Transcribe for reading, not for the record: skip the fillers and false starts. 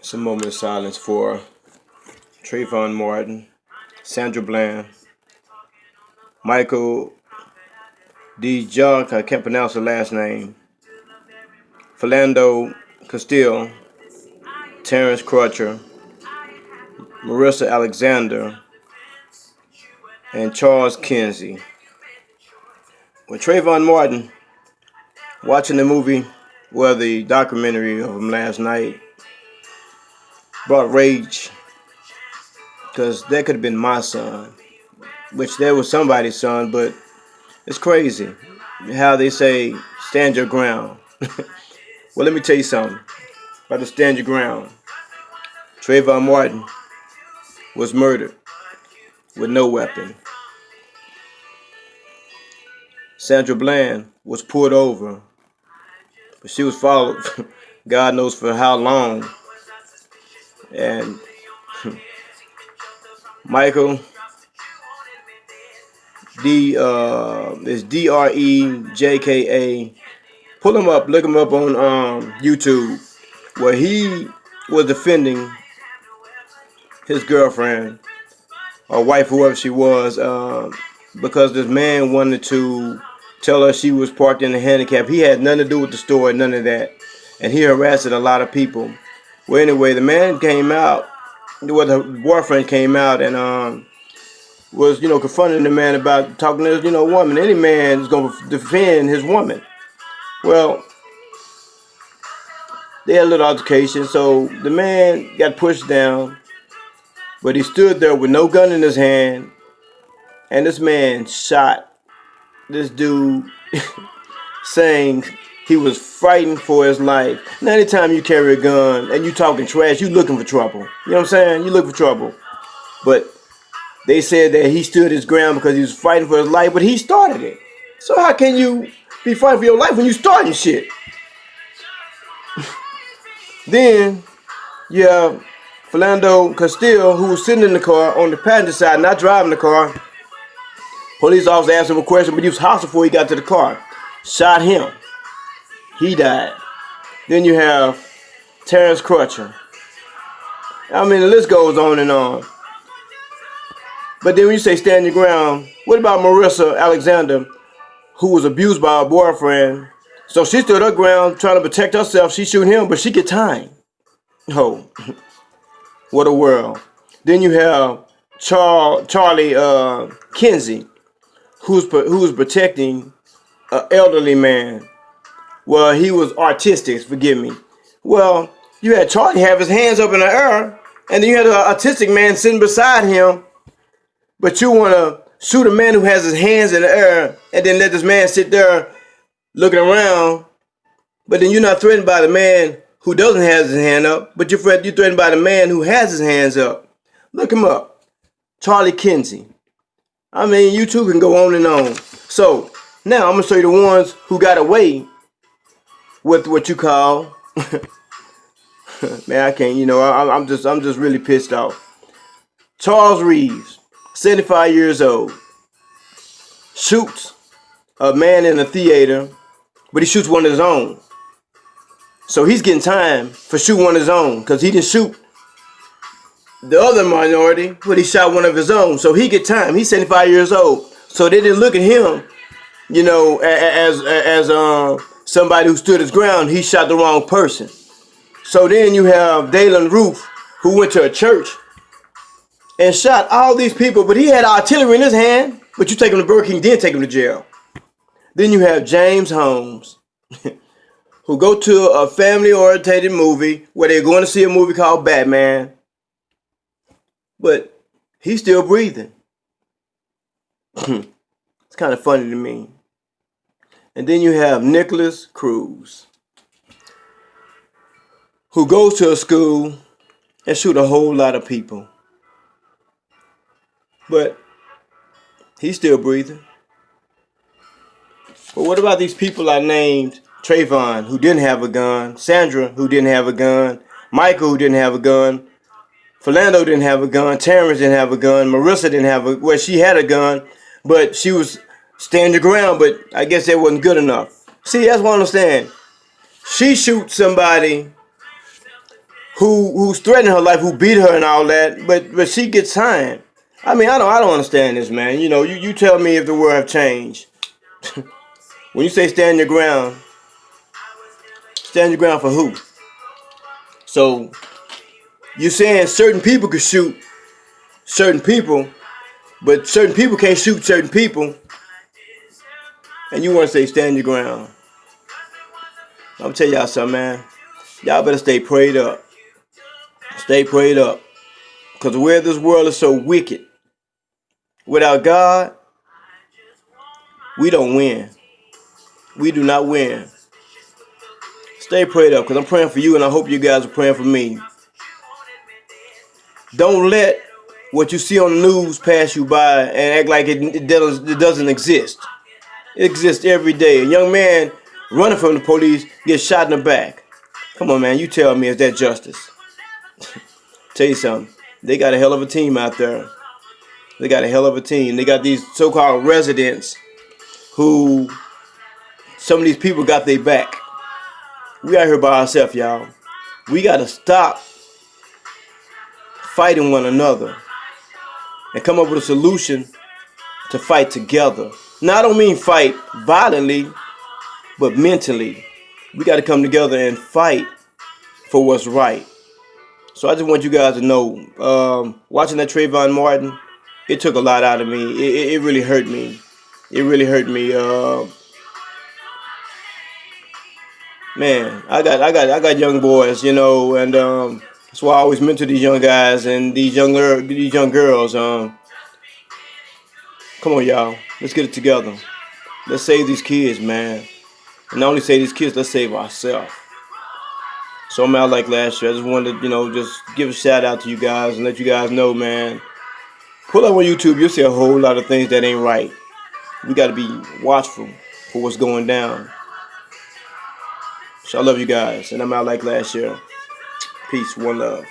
Some moment of silence for Trayvon Martin, Sandra Bland, Michael D. Junk, I can't pronounce the last name, Philando Castile, Terrence Crutcher, Marissa Alexander, and Charles Kinsey. When Trayvon Martin, watching the movie, the documentary of him last night, brought rage because that could have been my son, which there was somebody's son, but it's crazy how they say stand your ground. Well, let me tell you something about the stand your ground. Trayvon Martin was murdered with no weapon. Sandra Bland was pulled over, but she was followed, God knows for how long. And Michael is DREJKA. Pull him up, look him up on YouTube, where he was defending his girlfriend or wife, whoever she was, because this man wanted to tell her she was parked in a handicap. He had nothing to do with the story, none of that, and he harassed a lot of people. Well, anyway, the man came out, her boyfriend came out and was, confronting the man about talking to his, woman. Any man is going to defend his woman. Well, they had a little altercation, so the man got pushed down, but he stood there with no gun in his hand, and this man shot this dude, saying he was fighting for his life. Now, anytime you carry a gun and you talking trash, you looking for trouble. You know what I'm saying? You look for trouble. But they said that he stood his ground because he was fighting for his life, but he started it. So how can you be fighting for your life when you starting shit? Then you have Philando Castile, who was sitting in the car on the passenger side, not driving the car. Police officer asked him a question, but he was hostile before he got to the car. Shot him. He died. Then you have Terrence Crutcher. I mean, the list goes on and on. But then when you say stand your ground, what about Marissa Alexander, who was abused by her boyfriend? So she stood her ground trying to protect herself. She shoot him, but she get time. Oh, what a world. Then you have Charlie Kinsey, who's protecting an elderly man. Well, he was autistic, forgive me. Well, you had Charlie have his hands up in the air, and then you had an autistic man sitting beside him, but you want to shoot a man who has his hands in the air and then let this man sit there looking around, but then you're not threatened by the man who doesn't have his hand up, but you're threatened by the man who has his hands up. Look him up. Charlie Kinsey. I mean, you two can go on and on. So, now I'm going to show you the ones who got away with what you call, man, I can't, I'm just really pissed off. Charles Reeves, 75 years old, shoots a man in a theater, but he shoots one of his own. So he's getting time for shooting one of his own, because he didn't shoot the other minority, but he shot one of his own. So he get time. He's 75 years old. So they didn't look at him, as somebody who stood his ground. He shot the wrong person. So then you have Dalen Roof, who went to a church and shot all these people, but he had artillery in his hand. But you take him to Burger King, then take him to jail. Then you have James Holmes, who go to a family-oriented movie where they're going to see a movie called Batman, but he's still breathing. It's kind of funny to me. And then you have Nicholas Cruz, who goes to a school and shoot a whole lot of people, but he's still breathing. But what about these people I named? Trayvon, who didn't have a gun. Sandra, who didn't have a gun. Michael, who didn't have a gun. Philando didn't have a gun. Terrence didn't have a gun. Marissa didn't have a gun. Well, she had a gun, but she was standing her ground, but I guess that wasn't good enough. See, that's what I understand. She shoots somebody who's threatening her life, who beat her and all that, but she gets time. I mean, I don't understand this, man. You know, you tell me if the world have changed. When you say stand your ground for who? So you're saying certain people could shoot certain people, but certain people can't shoot certain people, and you want to say stand your ground. I'm gonna tell y'all something, man. Y'all better stay prayed up. Stay prayed up. Because where this world is so wicked, without God, we don't win. We do not win. Stay prayed up, because I'm praying for you, and I hope you guys are praying for me. Don't let what you see on the news pass you by and act like it doesn't exist. It exists every day. A young man running from the police gets shot in the back. Come on, man. You tell me, is that justice? Tell you something. They got a hell of a team out there. They got a hell of a team. They got these so-called residents who some of these people got their back. We out here by ourselves, y'all. We got to stop fighting one another and come up with a solution to fight together. Now, I don't mean fight violently, but mentally. We got to come together and fight for what's right. So I just want you guys to know, watching that Trayvon Martin, it took a lot out of me. It really hurt me. It really hurt me. Man, I got young boys, you know, and that's why I always mentor these young guys and these young girls. Come on, y'all, let's get it together. Let's save these kids, man. And not only save these kids, let's save ourselves. So I'm out like last year. I just wanted to, just give a shout out to you guys and let you guys know, man. Pull up on YouTube, you'll see a whole lot of things that ain't right. We got to be watchful for what's going down. So I love you guys, and I'm out like last year. Peace, one love.